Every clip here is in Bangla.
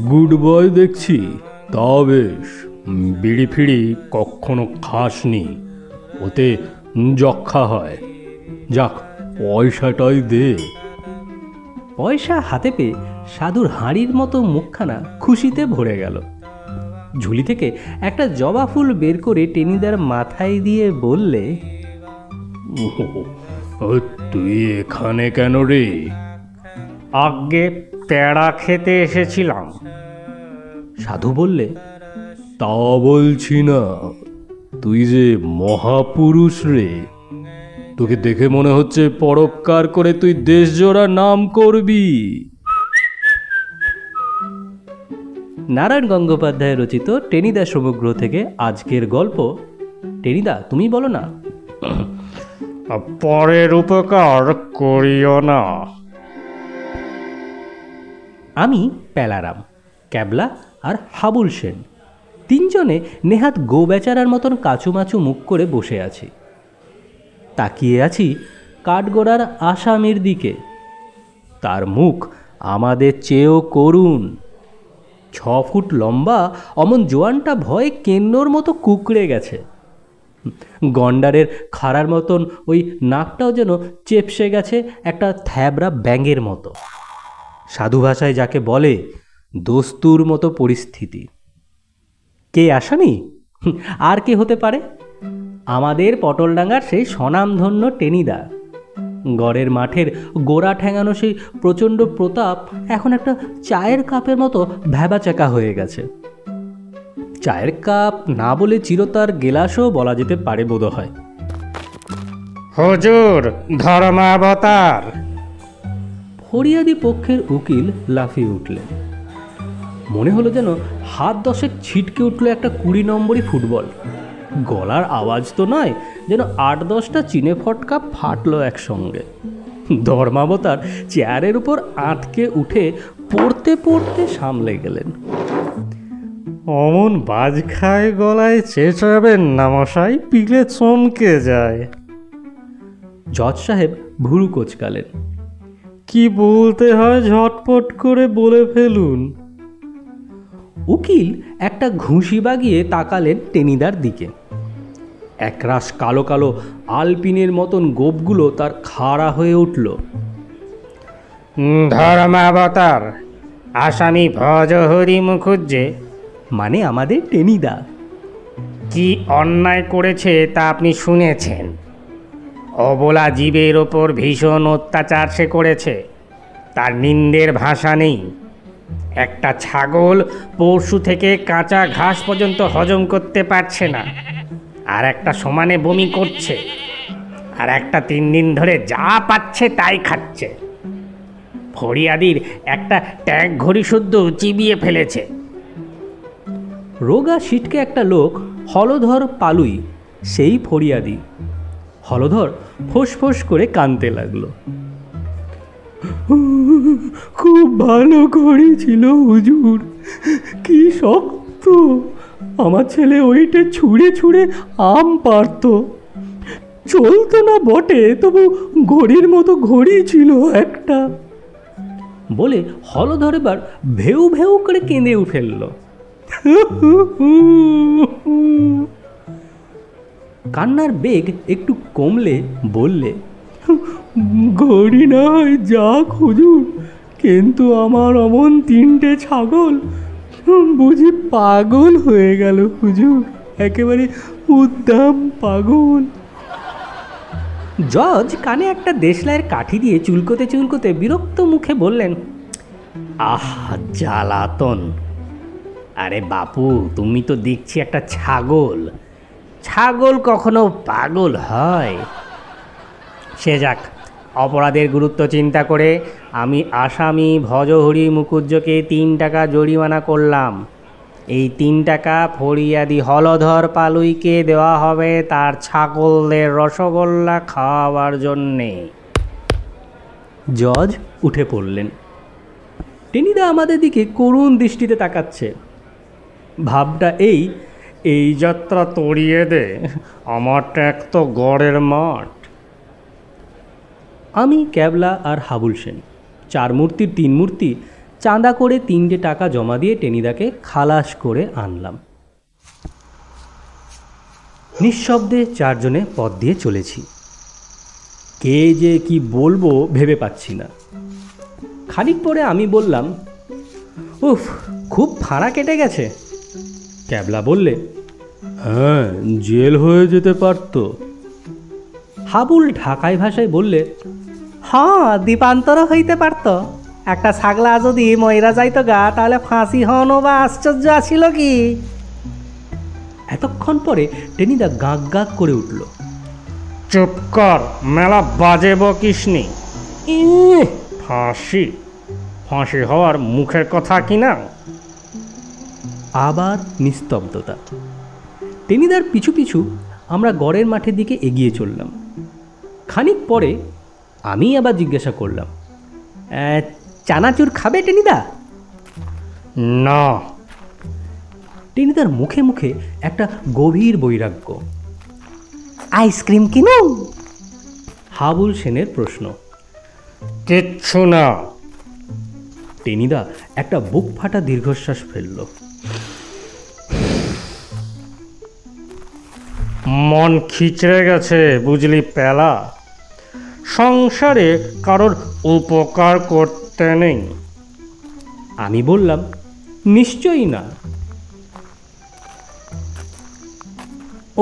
গুড বয় দেখছি। তা বেশ, বিড়ি ফিড়ি কখনো খাসনি, ওতে যক্ষা হয়। যাক, পয়সাটাই দে। পয়সা হাতে পেয়ে সাধুর হাঁড়ির মতো মুখখানা খুশিতে ভরে গেল। ঝুলি থেকে একটা জবা ফুল বের করে টেনিদার মাথায় দিয়ে বললে, তুই এখানে কেন রে? আগে পেড়া খেতে এসেছিলাম। সাধু বললে, তা বলছি না, তুই যে মহাপুরুষ রে, তোকে দেখে মনে হচ্ছে পরোপকার করে তুই দেশজোড়া নাম করবি। নারায়ণ গঙ্গোপাধ্যায় রচিত টেনিদা সমগ্র থেকে আজকের গল্প। টেনিদা, তুমি বলো না। পরের উপকার করিও না। আমি প্যালারাম, ক্যাবলা আর হাবুল সেন তিনজনে নেহাত গো বেচারার মতন কাচুমাচু মুখ করে বসে আছি। তাকিয়ে আছি কাঠগোড়ার আসামির দিকে। তার মুখ আমাদের চেয়েও করুণ। 6 ফুট লম্বা অমন জোয়ানটা ভয়ে কেন্নর মতো কুকড়ে গেছে। গন্ডারের খাড়ার মতন ওই নাকটাও যেন চেপসে গেছে একটা থ্যাবড়া ব্যাঙের মতো। সাধু ভাষায় যাকে বলে দস্তুর মতো পরিস্থিতি। কে আসামি? আর কে হতে পারে? আমাদের পটলডাঙ্গার সেই স্বনামধন্য টেনিদা। গড়ের মাঠের গোড়া ঠেঙানো সেই প্রচণ্ড প্রতাপ এখন একটা চায়ের কাপের মতো ভ্যাবাচাকা হয়ে গেছে। চায়ের কাপ না বলে চিরতার গেলাসও বলা যেতে পারে বোধ হয়। হুজুর, ধর্মাবতার। ফরিয়াদি পক্ষের উকিল লাফিয়ে উঠলেন। মনে হলো যেন হাত 10 ছিটকে উঠল একটা 20 নম্বরই ফুটবল। গলার আওয়াজ তো নয়, যেন 8-10টা চিনে ফটকা ফাটলো একসঙ্গে। ধর্মাবতার চেয়ারের উপর আটকে উঠে পড়তে পড়তে সামলে গেলেন। অমন বাজ খায় গলায় চেঁচাবেন না মশাই, পিলে চমকে যায়। জজ সাহেব ভুরু কোচকালেন। কি বলতে হয় ঝটপট করে বলে ফেলুন। উকিল একটা ঘুষি বাগিয়ে তাকালেন টেনিদার দিকে। একরাশ কালো কালো আলপিনের মতন গোপগুলো তার খাড়া হয়ে উঠল। ধর্মাবতার, আসামি ভজহরি মুখুজ্জে, মানে আমাদের টেনিদা, কি অন্যায় করেছে তা আপনি শুনেছেন। অবলা জীবের ওপর ভীষণ অত্যাচার সে করেছে, তার নিন্দের ভাষা নেই। একটা ছাগল পরশু থেকে কাঁচা ঘাস পর্যন্ত হজম করতে পারছে না, আর একটা সমানে বমি করছে, আর একটা 3 দিন ধরে যা পাচ্ছে তাই খাচ্ছে। ফরিয়াদির একটা ট্যাঙ্ক ঘড়ি শুদ্ধ চিবিয়ে ফেলেছে। রোগা সিটকে একটা লোক, হলধর পালুই, সেই ফরিয়াদি। হলধর ফোঁস করে কাঁদতে লাগলো। খুব ভালো ঘড়ি ছিল হুজুর, কি শক্ত। আমার ছেলে ওইটা ছুঁড়ে ছুঁড়ে আম পারত। চলতো না বটে, তবু ঘড়ির মতো ঘড়ি ছিল একটা। বলে হলধর এবার ভেউ ভেউ করে কেঁদে ফেলল। কান্নার বেগ একটু কমলে বললে, ঘড়ি না হয় যাক হুজুর, কিন্তু আমার অমন 3টে ছাগল বুঝি পাগল হয়ে গেল হুজুর, একেবারে উদ্দাম পাগল। জজ কানে একটা দেশলাইয়ের কাঠি দিয়ে চুলকোতে চুলকোতে বিরক্ত মুখে বললেন, আহ জ্বালাতন। আরে বাপু, তুমি তো দেখছি একটা ছাগল। ছাগল কখনো পাগল হয়? সে যাক, অপরাধের গুরুত্ব চিন্তা করে আমি আসামি ভজহরি মুখুজ্জকে 3 টাকা জরিমানা করলাম। এই 3 টাকা ফরিয়াদি হলধর পালুইকে দেওয়া হবে তার ছাগলদের রসগোল্লা খাওয়াবার জন্যে। জজ উঠে পড়লেন। টেনিদা আমাদের দিকে করুণ দৃষ্টিতে তাকাচ্ছে। ভাবটা এই যাত্রা তড়িয়ে দে, আমার ট্যাক তো গড়ের মাঠ। আমি ক্যাবলা আর হাবুল সেন 4 মূর্তির 3 মূর্তি চাঁদা করে 3টে টাকা জমা দিয়ে টেনিদাকে খালাস করে আনলাম। নিঃশব্দে 4 জনে পথ দিয়ে চলেছি। কে যে কি বলবো ভেবে পাচ্ছি না। খানিক পরে আমি বললাম, উফ, খুব ফাঁড়া কেটে গেছে। ক্যাবলা বললে, হ্যাঁ, জেল হয়ে যেতে পারতো। হাবুল ঢাকাই ভাষায় বললে, হ্যাঁ, দ্বীপান্তর হইতে পারত। একটা ছাগলা যদি ময়রা যাইতো গা, তাহলে ফাঁসি হনও বা আশ্চর্য আছিল কি। এতক্ষণ পরে টেনিদা গাঁক গাঁক করে উঠল। চুপ কর, মেলা বাজে বকিসনি। ফাঁসি ফাঁসি হওয়ার মুখের কথা কিনা। আবার নিস্তব্ধতা। টেনিদার পিছু পিছু আমরা গড়ের মাঠের দিকে এগিয়ে চললাম। খানিক পরে আমি আবার জিজ্ঞাসা করলাম, চানাচুর খাবে টেনিদা? না। টেনিদার মুখে মুখে একটা গভীর বৈরাগ্য। আইসক্রিম কিনো? হাবুল সেনের প্রশ্ন। কিচ্ছু না। টেনিদা একটা বুক ফাটা দীর্ঘশ্বাস ফেলল। মন খিচড়ে গেছে বুঝলি পেলা। সংসারে কারোর উপকার করতে নেই। আমি বললাম, নিশ্চয়ই না।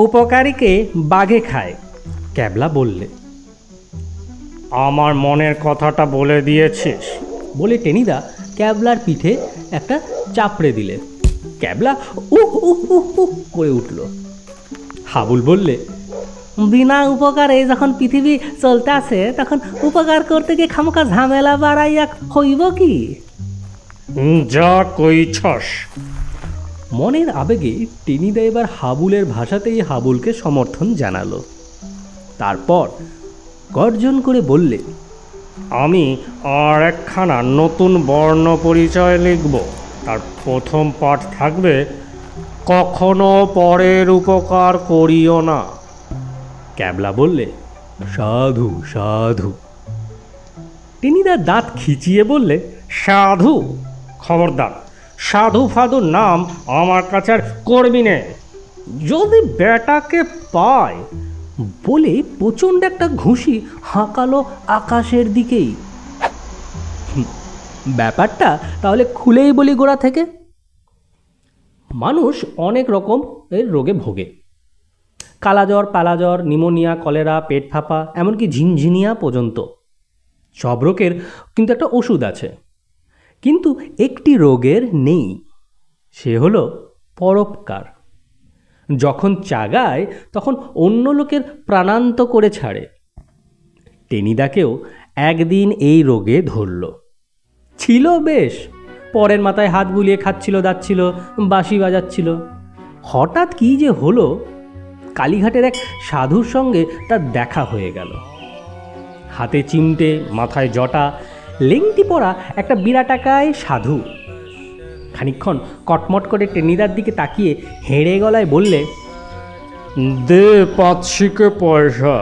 উপকারীকে বাঘে খায়, ক্যাবলা বললে। আমার মনের কথাটা বলে দিয়েছিস। বলে টেনিদা ক্যাবলার পিঠে একটা চাপড়ে দিলে। ক্যাবলা উহ উহ উহ উহ করে উঠল। হাবুল বললে, বিনা উপকারে যখন পৃথিবী চলতে আছে, তখন উপকার করতে গিয়ে খামোখা ঝামেলা বাড়াইয়া হইব কি? যা কইছস। মনের আবেগে টেনিদা এবার হাবুলের ভাষাতেই হাবুলকে সমর্থন জানালো। তারপর গর্জন করে বললে, আমি আর একখানা নতুন বর্ণ পরিচয় লিখব। তার প্রথম পাঠ থাকবে, কখনো পরের উপকার করিও না। ক্যাবলা বললে, সাধু সাধু। টেনিদা দাঁত খিচিয়ে বললে, সাধু? খবরদার, সাধু ফাধু নাম আমার কাছে আর করবি নে। যদি বেটাকে পায়। বলে প্রচণ্ড একটা ঘুষি হাঁকালো আকাশের দিকেই। ব্যাপারটা তাহলে খুলেই বলি গোড়া থেকে। মানুষ অনেক রকম এর রোগে ভোগে। কালাজ্বর, পালাজ্বর, নিমোনিয়া, কলেরা, পেট ফাঁপা, এমনকি ঝিনঝিনিয়া পর্যন্ত। সব রোগের কিন্তু একটা ওষুধ আছে। কিন্তু একটি রোগের নেই, সে হলো পরোপকার। যখন চাগায় তখন অন্য লোকের প্রাণান্ত করে ছাড়ে। টেনিদাকেও একদিন এই রোগে ধরল। ছিল বেশ, পরের মাথায় হাত বুলিয়ে খাচ্ছিল, দাচ্ছিল, বাঁশি বাজাচ্ছিল। হঠাৎ কি যে হলো, কালীঘাটের এক সাধুর সঙ্গে তার দেখা হয়ে গেল। হাতে চিমটে, মাথায় জটা, লেংটি পরা একটা বিরাটাকায় সাধু। খানিকক্ষণ কটমট করে টেনিদার দিকে তাকিয়ে হেঁড়ে গলায় বললে, দে 5 শিকে পয়সা।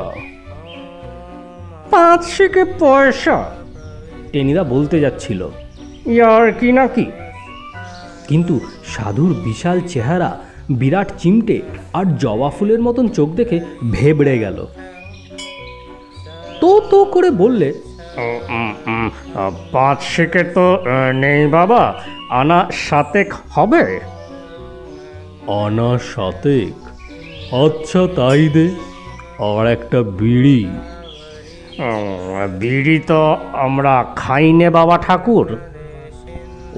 5 শিকে পয়সা? টেনিদা বলতে যাচ্ছিল, ইয়ার কি নাকি। কিন্তু সাধুর বিশাল চেহারা, বিরাট চিমটে আর জবা ফুলের মতন চোখ দেখে ভেবড়ে গেল। তো তো করে বললে, 5 শিকে তো নেই বাবা, আনা 7 হবে। আনা 7? আচ্ছা তাই দে, আর একটা বিড়ি। বিড়ি তো আমরা খাইনে বাবা ঠাকুর।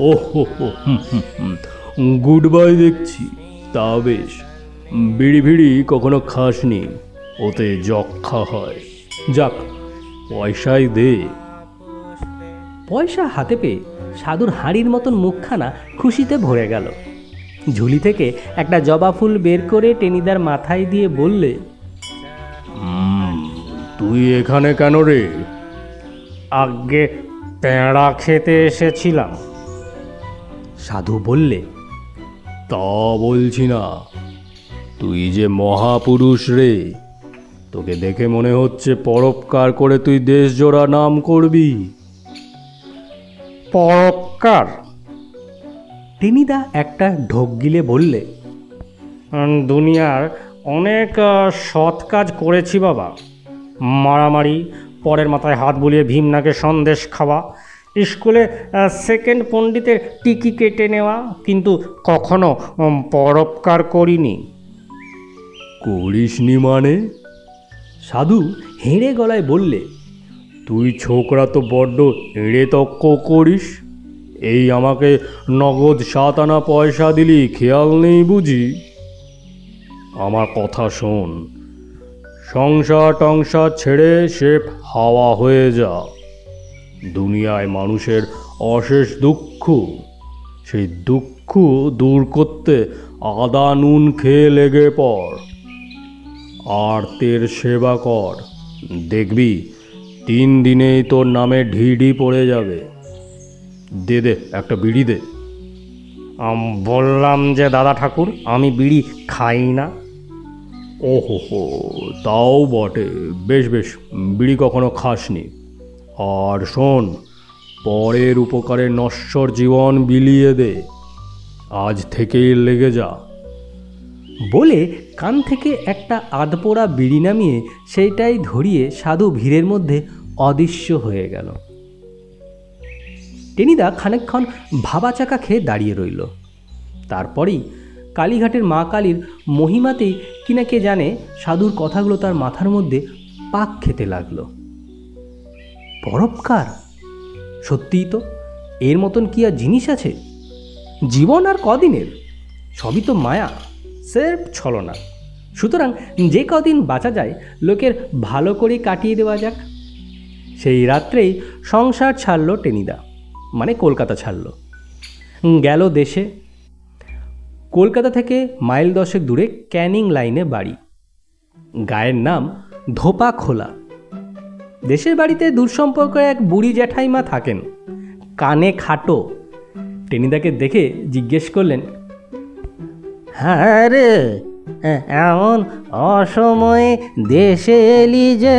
ও হো হো, গুড বাই দেখছি। তা বেশ, বিড়ি ভিড়ি কখনো খাসনি, ওতে যক্ষা হয়। যাক, পয়সাই দে। পয়সা হাতে পেয়ে সাধুর হাঁড়ির মতন মুখখানা খুশিতে ভরে গেল। ঝুলি থেকে একটা জবা ফুল বের করে টেনিদার মাথায় দিয়ে বললে, তুই এখানে কেন রে? আগে পেঁড়া খেতে এসেছিলাম। সাধু বললে, তা বলছি না, তুই যে মহাপুরুষ রে, তোকে দেখে মনে হচ্ছে পরোপকার করে তুই দেশ জোড়া নাম করবি। পরোপকার? টেনিদা একটা ঢোক গিলে বললে, দুনিয়ার অনেক সৎ কাজ করেছি বাবা। মারামারি, পরের মাথায় হাত বুলিয়ে ভীমনাকে সন্দেশ খাওয়া, স্কুলে সেকেন্ড পণ্ডিতের টিকি কেটে নেওয়া, কিন্তু কখনো পরোপকার করিনি। করিসনি মানে? সাধু হেঁড়ে গলায় বললে, তুই ছোকরা তো বড্ড এড়ে তক্ক করিস। এই আমাকে নগদ 7 আনা পয়সা দিলি, খেয়াল নেই বুঝি? আমার কথা শোন, সংসার টংসার ছেড়ে সেফ হাওয়া হয়ে যা। দুনিয়ায় মানুষের অশেষ দুঃখ, সেই দুঃখ দূর করতে আদা নুন খেয়ে লেগে পড়, আর্তের সেবা কর। দেখবি 3 দিনেই তোর নামে ঢিঢি পড়ে যাবে। দে দে, একটা বিড়ি দে। বললাম যে দাদা ঠাকুর, আমি বিড়ি খাই না। ওহো হো, তাও বটে। বেশ বেশ, বিড়ি কখনো খাসনি। আর শোন, পরের উপকারে নশ্বর জীবন বিলিয়ে দে। আজ থেকেই লেগে যা। বলে কান থেকে একটা আধপোড়া বিড়ি নামিয়ে সেইটাই ধরিয়ে সাধু ভিড়ের মধ্যে অদৃশ্য হয়ে গেল। টেনিদা খানিকক্ষণ ভাবা চাকা খেয়ে দাঁড়িয়ে রইল। তারপরেই কালীঘাটের মা কালীর মহিমাতেই কিনা কে জানে সাধুর কথাগুলো তার মাথার মধ্যে পাক খেতে লাগলো। পরোপকার? সত্যিই তো, এর মতন কি আর জিনিস আছে? জীবন আর কদিনের, সবই তো মায়া, সেরফ ছলনা। সুতরাং যে কদিন বাঁচা যায় লোকের ভালো করে কাটিয়ে দেওয়া যাক। সেই রাত্রেই সংসার ছাড়ল টেনিদা, মানে কলকাতা ছাড়ল। গেল দেশে। কলকাতা থেকে মাইল 10 দূরে ক্যানিং লাইনে বাড়ি। গায়ের নাম ধোপা খোলা। দেশের বাড়িতে দূরসম্পর্কের এক বুড়ি জ্যাঠাইমা থাকেন, কানে খাটো। টেনিদাকে দেখে জিজ্ঞেস করলেন, হ্যাঁ রে, এমন অসময়ে দেশে এলি যে?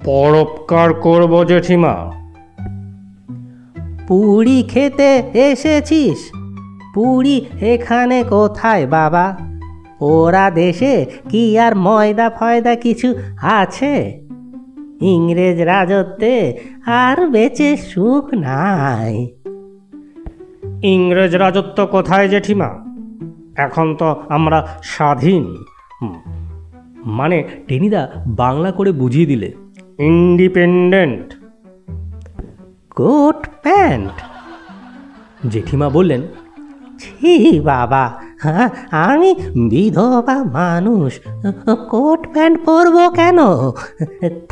পরোপকার করব জেঠিমা। পুরি খেতে এসেছিস? পুরি এখানে কোথায় বাবা? ওরা দেশে কি আর ময়দা ফয়দা কিছু আছে? ইংরেজ রাজত্বে আর বেঁচে সুখ নাই। ইংরেজ রাজত্ব কোথায় জেঠিমা? এখন তো আমরা স্বাধীন। মানে টেনিদা বাংলা করে বুঝিয়ে দিলে, ইন্ডিপেন্ডেন্ট। Coat pant? জেঠিমা বললেন, ছি বাবা, হ্যাঁ, আমি বিধবা মানুষ, কোট প্যান্ট পরবো কেন?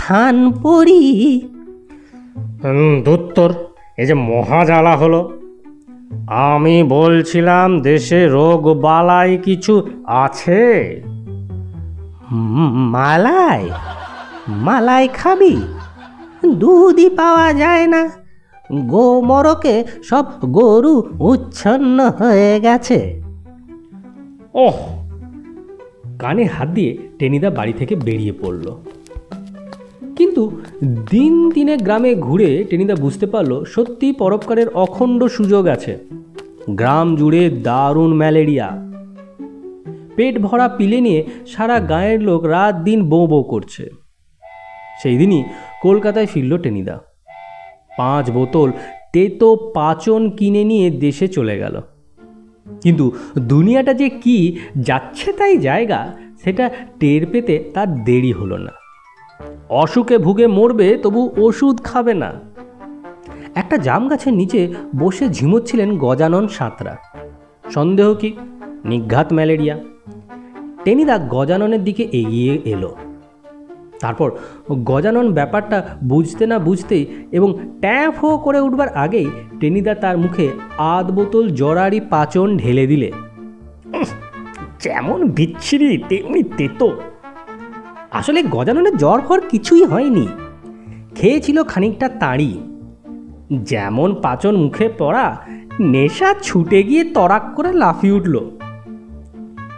থান পরি। দুত্তর, এই যে মহাজ্বালা হলো। আমি বলছিলাম দেশে রোগ বালাই কিছু আছে? মালাই? মালাই খাবি? দুধই পাওয়া যায় না। গোমরকে সব গরু উচ্ছন্ন হয়ে গেছে। ওহ! কানে হাত দিয়ে টেনিদা বাড়ি থেকে বেরিয়ে পড়ল। কিন্তু দিন দিনে গ্রামে ঘুরে টেনিদা বুঝতে পারল সত্যি পরোপকারের অখণ্ড সুযোগ আছে। গ্রাম জুড়ে দারুণ ম্যালেরিয়া। পেট ভরা পিলে নিয়ে সারা গাঁয়ের লোক রাত দিন বৌ বৌ করছে। সেই দিনই কলকাতায় ফিরল টেনিদা। 5 বোতল তেতো পাচন কিনে নিয়ে দেশে চলে গেল। কিন্তু দুনিয়াটা যে কি যাচ্ছে তাই জায়গা, সেটা টের পেতে তার দেরি হলো না। অসুখে ভুগে মরবে, তবু ওষুধ খাবে না। একটা জাম গাছের নিচে বসে ঝিমোচ্ছিলেন গজানন সাঁতরা। সন্দেহ কি, নিঘাত ম্যালেরিয়া। টেনিদা গজাননের দিকে এগিয়ে এলো। তারপর গজানন ব্যাপারটা বুঝতে না বুঝতেই এবং ট্যাপ হো করে উঠবার আগেই টেনিদা তার মুখে 8 বোতল জরারি পাচন ঢেলে দিলে। যেমন বিচ্ছিরি তেমনি তেতো। আসলে গজাননের জ্বর ফর কিছুই হয়নি, খেয়েছিল খানিকটা তাড়ি। যেমন পাচন মুখে পড়া, নেশা ছুটে গিয়ে তরাক করে লাফিয়ে উঠল।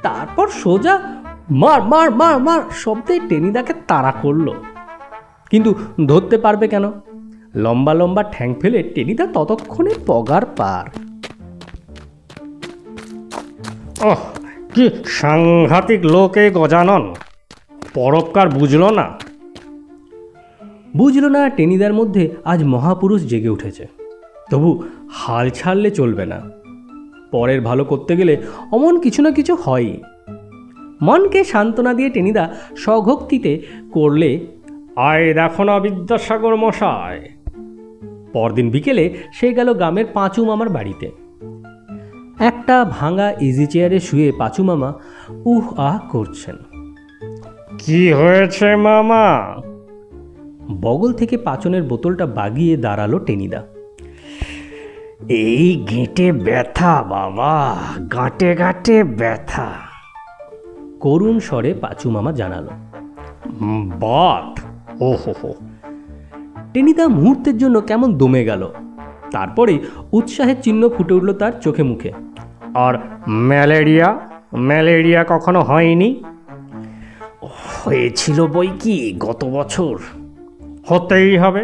তারপর সোজা মার মার মার মার শব্দে টেনিদাকে তাড়া করল। কিন্তু ধরতে পারবে কেন? লম্বা লম্বা ঠ্যাং ফেলে টেনিদা ততক্ষণে পগার পার। ওহ, কি সাংঘাতিক লোক এই গজানন, পরোপকার বুঝলো না। বুঝল না টেনিদার মধ্যে আজ মহাপুরুষ জেগে উঠেছে, তবু হাল ছাড়লে চলবে না। পরের ভালো করতে গেলে অমন কিছু না কিছু হয়ই। মনকে সান্ত্বনা দিয়ে টেনিদা স্বঘক্তিতে করলে, আয় দেখো না বিদ্যাসাগর মশাই। পরদিন বিকেলে সে গেল গ্রামের পাঁচু মামার বাড়িতে। একটা ভাঙা ইজি চেয়ারে শুয়ে পাঁচু মামা উহ আহ করছেন। কি হয়েছে মামা? বগল থেকে পাচনের বোতলটা বাগিয়ে দাঁড়ালো টেনিদা। এই গেঁটে ব্যথা বাবা, গাঁটে গাঁটে ব্যথা। করুণ স্বরে পাঁচু মামা জানালো। বাত, ও হো। টেনিদা মুহূর্তের জন্য কেমন দমে গেল, তারপরে উৎসাহের চিহ্ন ফুটে উঠল তার চোখে মুখে। আর ম্যালেরিয়া কখনো হয়নি? হয়েছিল বই কি গত বছর। হতেই হবে।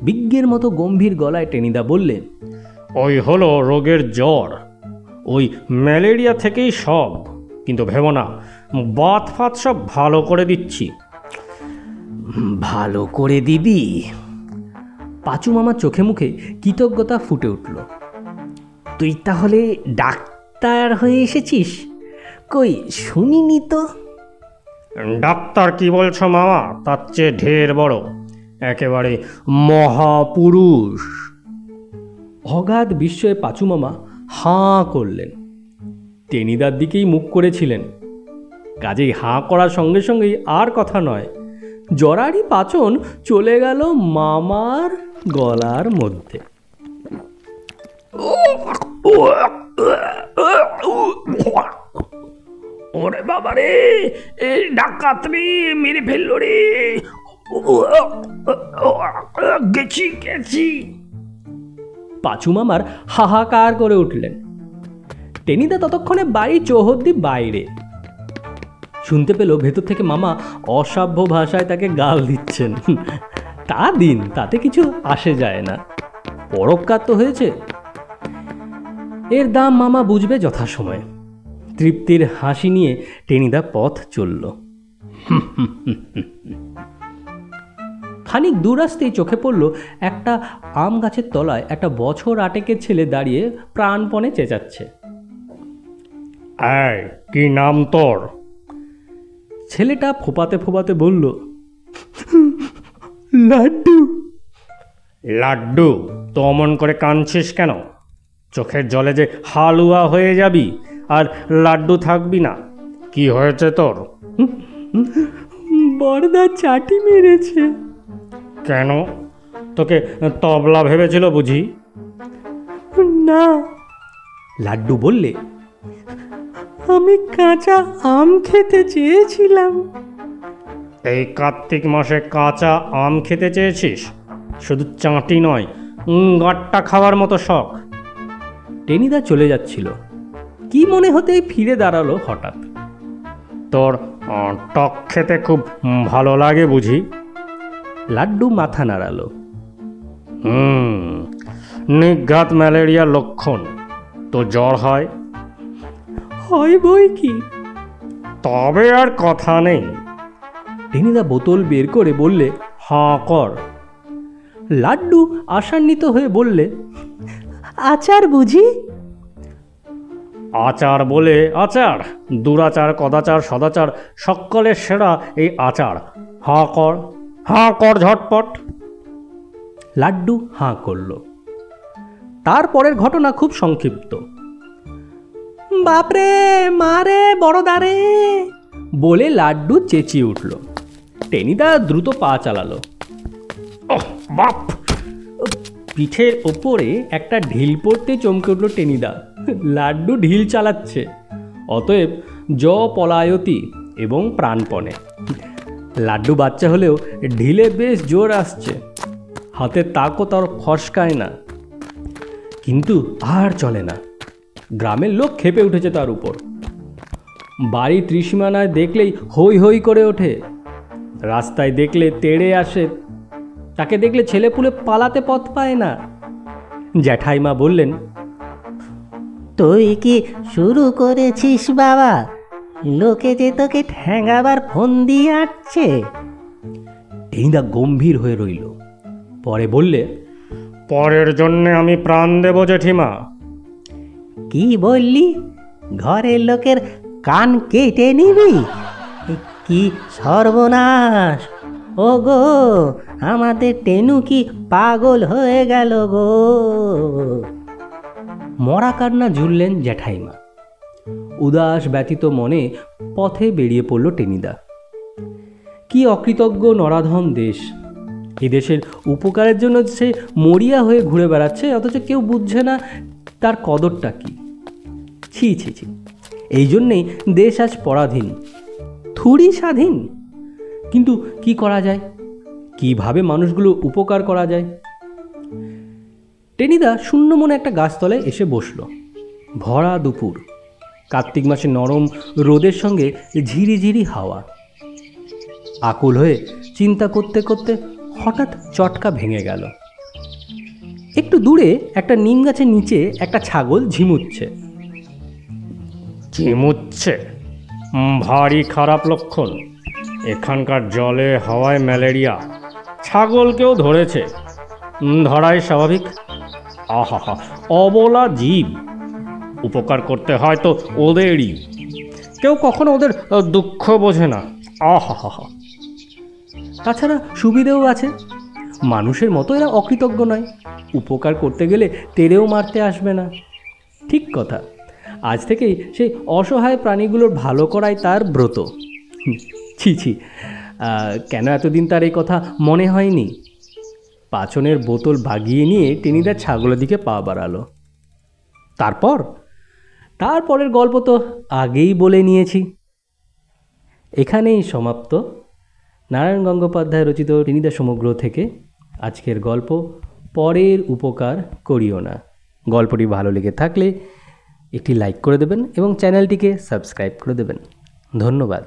বিজ্ঞের মতো গম্ভীর গলায় টেনিদা বললেন, ওই হলো রোগের জ্বর, ওই ম্যালেরিয়া থেকেই সব। কিন্তু ভেবো না, বাত ফাত সব ভালো করে দিচ্ছি। ভালো করে দিবি? পাঁচু মামার চোখে মুখে কৃতজ্ঞতা ফুটে উঠল। তুই তাহলে ডাক্তার হয়ে এসেছিস? কই শুনিনি তো। ডাক্তার কি বলছো মামা, তার চেয়ে ঢের বড়, একেবারে মহাপুরুষ। অগাধ বিস্ময়ে পাঁচু মামা হাঁ করলেন। টেনিদার দিকেই মুখ করেছিলেন, কাজেই হাঁ করার সঙ্গে সঙ্গেই আর কথা নয়, জরারি পাচন চলে গেল মামার গলার মধ্যে। ওরে বাবা রে, এই ডাকাত রে, মেরে ফেললো রে। গেছি। পাঁচু মামার হাহাকার করে উঠলেন। টেনিদা ততক্ষণে বাড়ি চৌহদ্দি বাইরে। শুনতে পেল ভেতর থেকে মামা অসভ্য ভাষায় তাকে গাল দিচ্ছেন। তা দিন, তাতে কিছু আসে যায় না, পরোপকার তো হয়েছে। এর দাম মামা বুঝবে যথাসময়ে। তৃপ্তির হাসি নিয়ে টেনিদা পথ চলল। খানিক দূর আসতেই চোখে পড়ল একটা আম গাছের তলায় একটা বছর আটেকের ছেলে দাঁড়িয়ে প্রাণপণে চেঁচাচ্ছে। এই, কি নাম তোর? ছেলেটা ফোপাতে ফোপাতে বলল, লাড্ডু। লাড্ডু? তো অমন করে কাঁদছিস কেন? চোখের জলে যে হালুয়া হয়ে যাবি আর লাড্ডু থাকবি না। কি হয়েছে তোর? বড়দা চাটি মেরেছে। কেন? তোকে তবলা ভেবেছিল বুঝি? না, লাড্ডু বললে, আমি কাঁচা আম খেতে চেয়েছিলাম। এই কার্তিক মাসে কাঁচা আম খেতে চেয়েছিস? শুধু চাঁটি নয়, গাঁটটা খাওয়ার মতো শখ। টেনিদা চলে যাচ্ছিল, কি মনে হতেই ফিরে দাঁড়ালো হঠাৎ। তোর টক খেতে খুব ভালো লাগে বুঝি? লাড্ডু মাথা নাড়ালো। নিঘাত ম্যালেরিয়ার লক্ষণ। তো জ্বর হয়? হয় বই কি। তবে আর কথা নেই। টেনিদা বোতল বের করে বললে, হাঁ কর। লাড্ডু আশান্বিত হয়ে বললে, আচার বুঝি? আচার বলে আচার, দুরাচার কদাচার সদাচার সকলের সেরা এই আচার। হাঁ কর, হাঁ কর ঝটপট। লাড্ডু হাঁ করল। তারপরের ঘটনা খুব সংক্ষিপ্ত। বাপরে, মারে বড়দারে বলে লাড্ডু চেঁচিয়ে উঠল। টেনিদা দ্রুত পা চালালো। ওহ বাপ! পিঠের ওপরে একটা ঢিল পড়তে চমকে উঠল টেনিদা। লাড্ডু ঢিল চালাচ্ছে, অতএব জ পলায়তি এবং প্রাণপণে। লাড্ডু বাচ্চা হলেও ঢিলে বেশ জোর আসছে, হাতের তাকও তার ফসকায় না। কিন্তু আর চলে না, গ্রামের লোক ক্ষেপে উঠেছে তার উপর। বাড়ি ত্রিসীমানায় দেখলেই হই হই করে ওঠে, রাস্তায় দেখলে তেড়ে আসে। তাকে দেখলে ছেলেপুলে পালাতে পথ পায় না। জ্যাঠাইমা বললেন, তুই কি শুরু করেছিস বাবা? লোকে যে তোকে ঠ্যাঙাবার ফোন দিয়ে আসছে। টেনিদা গম্ভীর হয়ে রইল। পরে বললে, পরের জন্যে আমি প্রাণ দেব জেঠিমা। কি বললি? ঘরের লোকের কান কেটে নিবি? কি সর্বনাশ! ও গো, আমাদের টেনু কি পাগল হয়ে গেল গো? মরা কান্না জুড়লেন জ্যাঠাইমা। উদাস ব্যতীত মনে পথে বেরিয়ে পড়ল টেনিদা। কি অকৃতজ্ঞ নরাধম দেশ! এই দেশের উপকারের জন্য সে মরিয়া হয়ে ঘুরে বেড়াচ্ছে, অথচ কেউ বুঝছে না তার কদরটা কি। ছি ছি ছি! এই জন্যেই দেশ আজ পরাধীন, থুড়ি স্বাধীন। কিন্তু কি করা যায়? কিভাবে মানুষগুলো উপকার করা যায়? টেনিদা শূন্য মনে একটা গাছতলায় এসে বসল। ভরা দুপুর, কার্তিক মাসে নরম রোদের সঙ্গে ঝিরিঝিরি হাওয়া। আকুল হয়ে চিন্তা করতে করতে হঠাৎ চটকা ভেঙে গেল। একটু দূরে একটা নিম গাছের নিচে একটা ছাগল ঝিমুচ্ছে। ঝিমুচ্ছে? ভারী খারাপ লক্ষণ। এখানকার জলে হাওয়ায় ম্যালেরিয়া। ছাগলকেও ধরেছে। ধরাই স্বাভাবিক। আহা, অবলা জীব। উপকার করতে হয় তো ওদেরই। কেউ কখনো ওদের দুঃখ বোঝে না। আহা! তাছাড়া সুবিধেও আছে। মানুষের মতো এরা অকৃতজ্ঞ নয়। উপকার করতে গেলে তেড়েও মারতে আসবে না। ঠিক কথা। আজ থেকেই সেই অসহায় প্রাণীগুলোর ভালো করাই তার ব্রত। ছি ছি! কেন এতদিন তার এই কথা মনে হয়নি? পাচনের বোতল বাগিয়ে নিয়ে টেনিদা ছাগলের দিকে পা বাড়ালো। তারপরের গল্প তো আগেই বলে নিয়েছি। এখানেই সমাপ্ত নারায়ণ গঙ্গোপাধ্যায় রচিত টেনিদা সমগ্র থেকে আজকের গল্প পরের উপকার করিও না। গল্পটি ভালো লেগে থাকলে একটি লাইক করে দেবেন এবং চ্যানেলটিকে সাবস্ক্রাইব করে দেবেন। ধন্যবাদ।